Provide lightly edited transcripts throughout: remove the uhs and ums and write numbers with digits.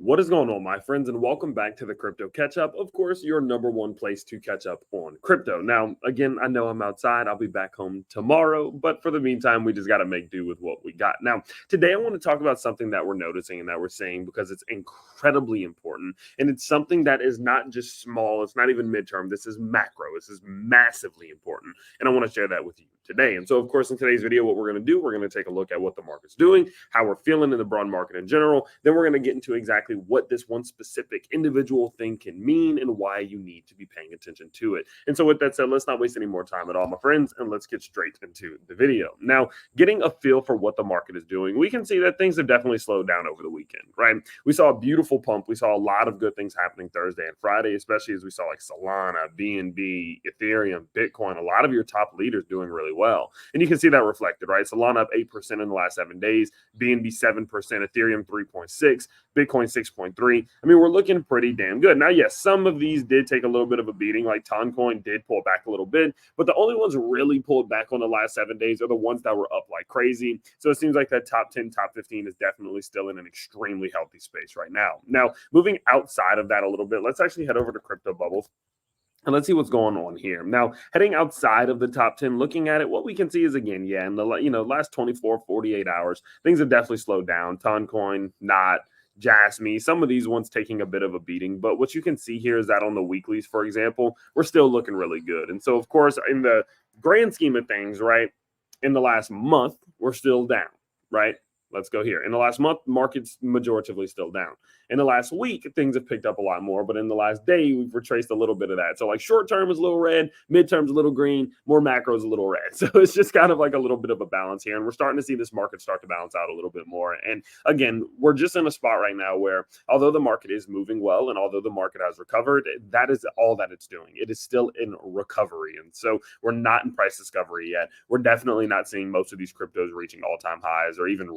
What is going on, my friends, and welcome back to the Crypto Catch Up. Of course, your number one place to catch up on crypto. Now, again, I know I'm outside. I'll be back home tomorrow, but for the meantime, we just got to make do with what we got. Now, today I want to talk about something that we're noticing and that we're seeing because it's incredibly important, and it's something that is not just small. It's not even midterm. This is macro. This is massively important, and I want to share that with you today. And so, of course, in today's video, what we're going to do, we're going to take a look at what the market's doing, how we're feeling in the broad market in general. Then we're going to get into exactly what this one specific individual thing can mean and why you need to be paying attention to it. And so with that said, let's not waste any more time at all, my friends, and let's get straight into the video. Now, getting a feel for what the market is doing, we can see that things have definitely slowed down over the weekend, right? We saw a beautiful pump. We saw a lot of good things happening Thursday and Friday, especially as we saw like Solana, BNB, Ethereum, Bitcoin, a lot of your top leaders doing really well. And you can see that reflected, right? Solana up 8% in the last 7 days, BNB 7%, Ethereum 3.6%, Bitcoin 6.3%. I mean, we're looking pretty damn good. Now, yes, some of these did take a little bit of a beating, like Toncoin did pull back a little bit, but the only ones really pulled back on the last 7 days are the ones that were up like crazy. So it seems like that top 10, top 15 is definitely still in an extremely healthy space right now. Now, moving outside of that a little bit, let's actually head over to Crypto Bubbles. And let's see what's going on here. Now, heading outside of the top 10, looking at it, what we can see is, again, yeah, in the last 24, 48 hours, things have definitely slowed down. Toncoin, not. JASMY, some of these ones taking a bit of a beating. But what you can see here is that on the weeklies, for example, we're still looking really good. And so, of course, in the grand scheme of things, right, in the last month, we're still down, right? Let's go here. In the last month, market's majoritively still down. In the last week, things have picked up a lot more, but in the last day, we've retraced a little bit of that. So like short term is a little red, midterm is a little green, more macro is a little red. So it's just kind of like a little bit of a balance here. And we're starting to see this market start to balance out a little bit more. And again, we're just in a spot right now where although the market is moving well and although the market has recovered, that is all that it's doing. It is still in recovery. And so we're not in price discovery yet. We're definitely not seeing most of these cryptos reaching all-time highs or even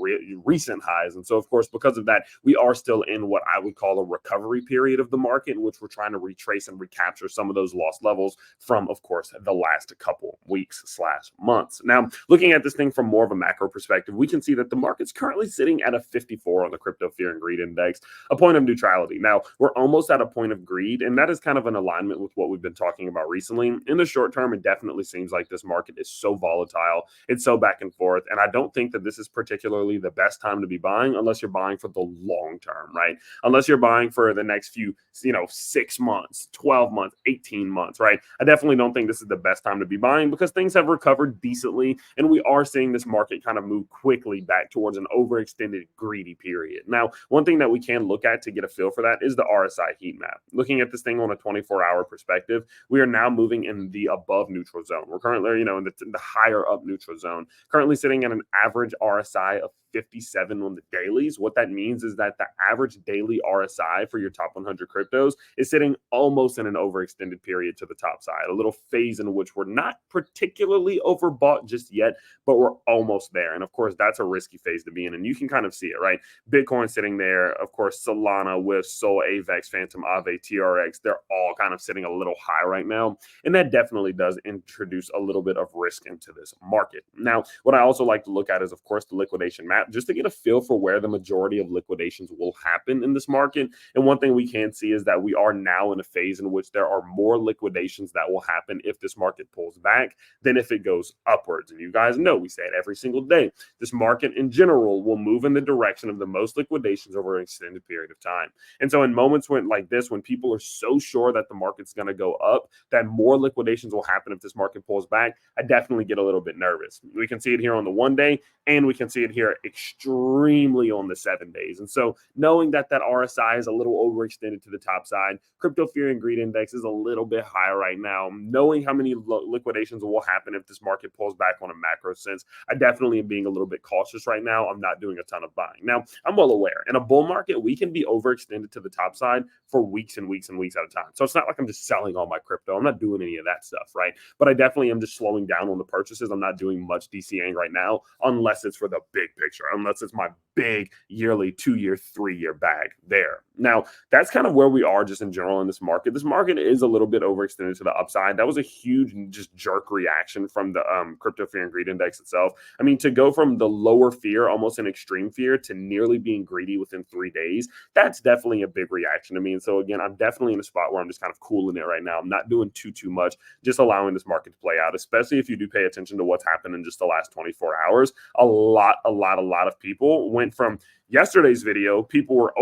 recent highs. And so, of course, because of that, we are still in what I would call a recovery period of the market in which we're trying to retrace and recapture some of those lost levels from, of course, the last couple weeks/months. Now, looking at this thing from more of a macro perspective, we can see that the market's currently sitting at a 54 on the Crypto Fear and Greed Index, a point of neutrality. Now, we're almost at a point of greed, and that is kind of an alignment with what we've been talking about recently. In the short term, it definitely seems like this market is so volatile. It's so back and forth, and I don't think that this is particularly the best time to be buying unless you're buying for the long term, right? Unless you're buying for the next few, 6 months, 12 months, 18 months, right? I definitely don't think this is the best time to be buying because things have recovered decently, and we are seeing this market kind of move quickly back towards an overextended greedy period. Now, one thing that we can look at to get a feel for that is the RSI heat map. Looking at this thing on a 24-hour perspective, we are now moving in the above neutral zone. We're currently, in the higher up neutral zone, currently sitting at an average RSI of 57 on the dailies. What that means is that the average daily RSI for your top 100 cryptos is sitting almost in an overextended period to the top side, a little phase in which we're not particularly overbought just yet, but we're almost there. And of course, that's a risky phase to be in. And you can kind of see it, right? Bitcoin sitting there, of course, Solana with Sol, AVEX, Phantom, Aave, TRX, they're all kind of sitting a little high right now. And that definitely does introduce a little bit of risk into this market. Now, what I also like to look at is, of course, the liquidation map, just to get a feel for where the majority of liquidations will happen in this market. And one thing we can see is that we are now in a phase in which there are more liquidations that will happen if this market pulls back than if it goes upwards. And you guys know, we say it every single day, this market in general will move in the direction of the most liquidations over an extended period of time. And so in moments like this, when people are so sure that the market's going to go up, that more liquidations will happen if this market pulls back, I definitely get a little bit nervous. We can see it here on the 1 day, and we can see it here extremely on the 7 days. And so knowing that RSI is a little overextended to the top side, Crypto Fear and Greed Index is a little bit higher right now. Knowing how many liquidations will happen if this market pulls back on a macro sense, I definitely am being a little bit cautious right now. I'm not doing a ton of buying. Now, I'm well aware, in a bull market, we can be overextended to the top side for weeks and weeks and weeks at a time. So it's not like I'm just selling all my crypto. I'm not doing any of that stuff, right? But I definitely am just slowing down on the purchases. I'm not doing much DCAing right now, unless it's for the big picture, unless it's my big yearly 2-year, 3-year bag there. Now, that's kind of where we are just in general in this market. This market is a little bit overextended to the upside. That was a huge just jerk reaction from the crypto fear and greed index itself. I mean, to go from the lower fear, almost an extreme fear, to nearly being greedy within 3 days, that's definitely a big reaction to me. And so again, I'm definitely in a spot where I'm just kind of cooling it right now. I'm not doing too much, just allowing this market to play out, especially if you do pay attention to what's happened in just the last 24 hours. A lot of people went from yesterday's video, people were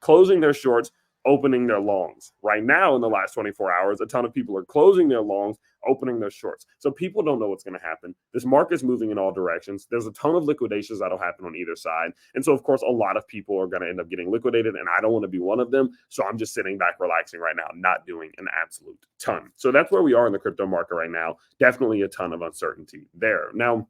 closing their shorts, opening their longs. Right now, in the last 24 hours, a ton of people are closing their longs, opening their shorts. So people don't know what's going to happen. This market's moving in all directions. There's a ton of liquidations that'll happen on either side. And so, of course, a lot of people are going to end up getting liquidated, and I don't want to be one of them. So I'm just sitting back, relaxing right now, not doing an absolute ton. So that's where we are in the crypto market right now. Definitely a ton of uncertainty there. Now,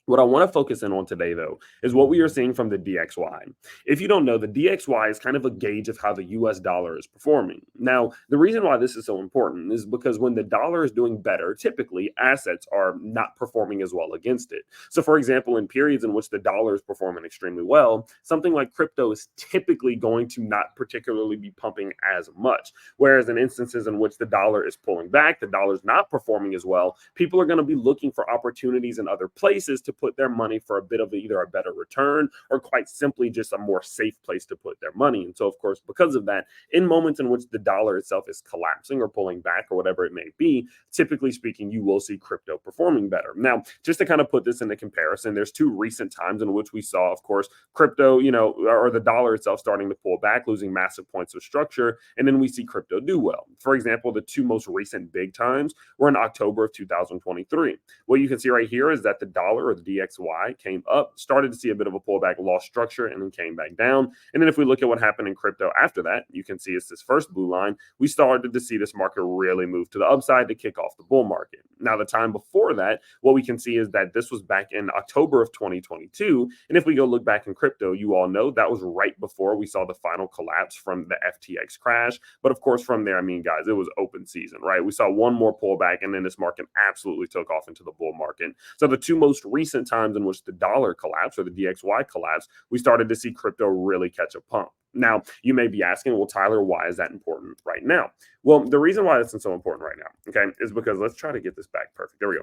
what I want to focus in on today, though, is what we are seeing from the DXY. If you don't know, the DXY is kind of a gauge of how the US dollar is performing. Now, the reason why this is so important is because when the dollar is doing better, typically assets are not performing as well against it. So, for example, in periods in which the dollar is performing extremely well, something like crypto is typically going to not particularly be pumping as much. Whereas in instances in which the dollar is pulling back, the dollar is not performing as well, people are going to be looking for opportunities in other places to put their money for a bit of either a better return or quite simply just a more safe place to put their money. And so, of course, because of that, in moments in which the dollar itself is collapsing or pulling back or whatever it may be, typically speaking, you will see crypto performing better. Now, just to kind of put this into comparison, there's two recent times in which we saw, of course, crypto, or the dollar itself starting to pull back, losing massive points of structure, and then we see crypto do well. For example, the two most recent big times were in October of 2023. What you can see right here is that the dollar, or the DXY, came up, started to see a bit of a pullback, lost structure, and then came back down. And then if we look at what happened in crypto after that, you can see it's this first blue line. We started to see this market really move to the upside to kick off the bull market. Now, the time before that, what we can see is that this was back in October of 2022. And if we go look back in crypto, you all know that was right before we saw the final collapse from the FTX crash. But of course, from there, I mean, guys, it was open season, right? We saw one more pullback, and then this market absolutely took off into the bull market. So the two most recent times in which the dollar collapsed or the DXY collapsed, we started to see crypto really catch a pump. Now, you may be asking, well, Tyler, why is that important right now? Well, the reason why that's so important right now, okay, is because let's try to get this back perfect. There we go.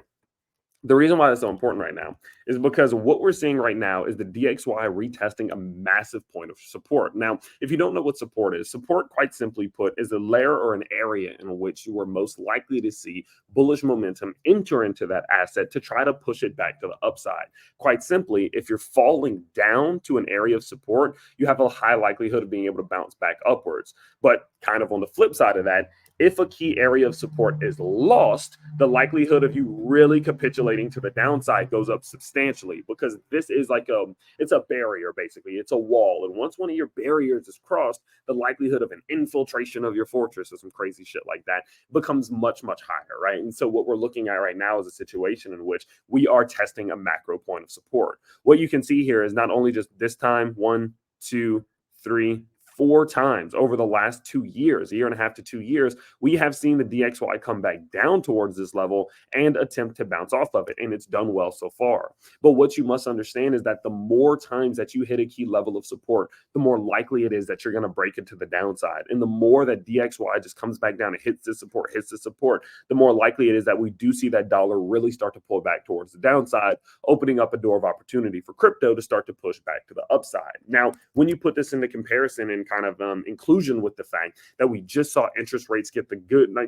The reason why that's so important right now is because what we're seeing right now is the DXY retesting a massive point of support. Now, if you don't know what support is, support, quite simply put, is a layer or an area in which you are most likely to see bullish momentum enter into that asset to try to push it back to the upside. Quite simply, if you're falling down to an area of support, you have a high likelihood of being able to bounce back upwards. But kind of on the flip side of that, if a key area of support is lost, the likelihood of you really capitulating to the downside goes up substantially, because this is like it's a barrier, basically. It's a wall. And once one of your barriers is crossed, the likelihood of an infiltration of your fortress or some crazy shit like that becomes much higher, right? And so what we're looking at right now is a situation in which we are testing a macro point of support. What you can see here is not only just this time, 1, 2, 3, 4 times over the last 2 years, a year and a half to 2 years, we have seen the DXY come back down towards this level and attempt to bounce off of it. And it's done well so far. But what you must understand is that the more times that you hit a key level of support, the more likely it is that you're going to break into the downside. And the more that DXY just comes back down and hits the support, the more likely it is that we do see that dollar really start to pull back towards the downside, opening up a door of opportunity for crypto to start to push back to the upside. Now, when you put this into comparison and kind of inclusion with the fact that we just saw interest rates get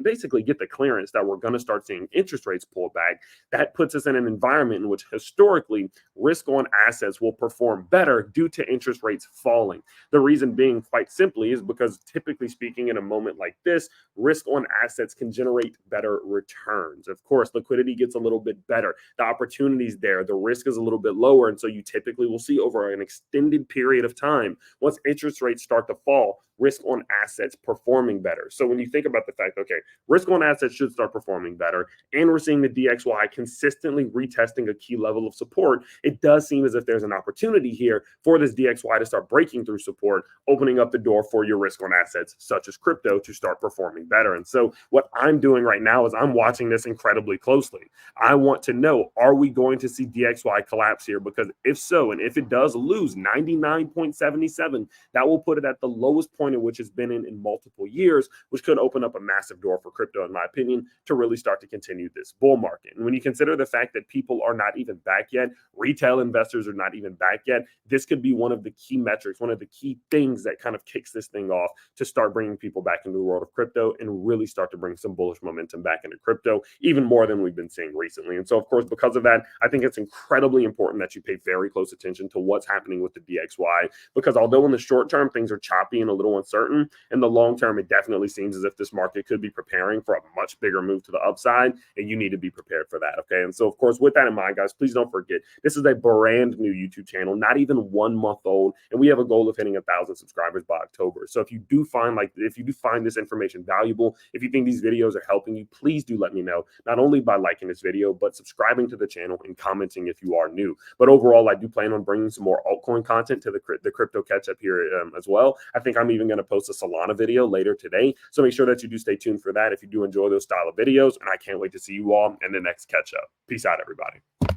basically get the clearance that we're going to start seeing interest rates pull back, that puts us in an environment in which historically risk on assets will perform better due to interest rates falling. The reason being, quite simply, is because typically speaking, in a moment like this, risk on assets can generate better returns. Of course, liquidity gets a little bit better. The opportunity's there. The risk is a little bit lower. And so you typically will see over an extended period of time, once interest rates start to fall, risk on assets performing better. So when you think about the fact, okay, risk on assets should start performing better, and we're seeing the DXY consistently retesting a key level of support, it does seem as if there's an opportunity here for this DXY to start breaking through support, opening up the door for your risk on assets, such as crypto, to start performing better. And so what I'm doing right now is I'm watching this incredibly closely. I want to know, are we going to see DXY collapse here? Because if so, and if it does lose 99.77, that will put it at the lowest point point at which it's been in multiple years, which could open up a massive door for crypto, in my opinion, to really start to continue this bull market. And when you consider the fact that people are not even back yet, retail investors are not even back yet, this could be one of the key metrics, one of the key things that kind of kicks this thing off to start bringing people back into the world of crypto and really start to bring some bullish momentum back into crypto, even more than we've been seeing recently. And so, of course, because of that, I think it's incredibly important that you pay very close attention to what's happening with the DXY, because although in the short term things are choppy and a little uncertain, in the long term it definitely seems as if this market could be preparing for a much bigger move to the upside, and you need to be prepared for that. Okay, and so of course, with that in mind, guys, please don't forget this is a brand new YouTube channel, not even 1 month old, and we have a goal of hitting 1,000 subscribers by October. So if you do find this information valuable, if you think these videos are helping you, please do let me know, not only by liking this video, but subscribing to the channel and commenting if you are new. But overall, I do plan on bringing some more altcoin content to the crypto catch up here as well. I think I'm even going to post a Solana video later today, so make sure that you do stay tuned for that if you do enjoy those style of videos, and I can't wait to see you all in the next catch up. Peace out, everybody.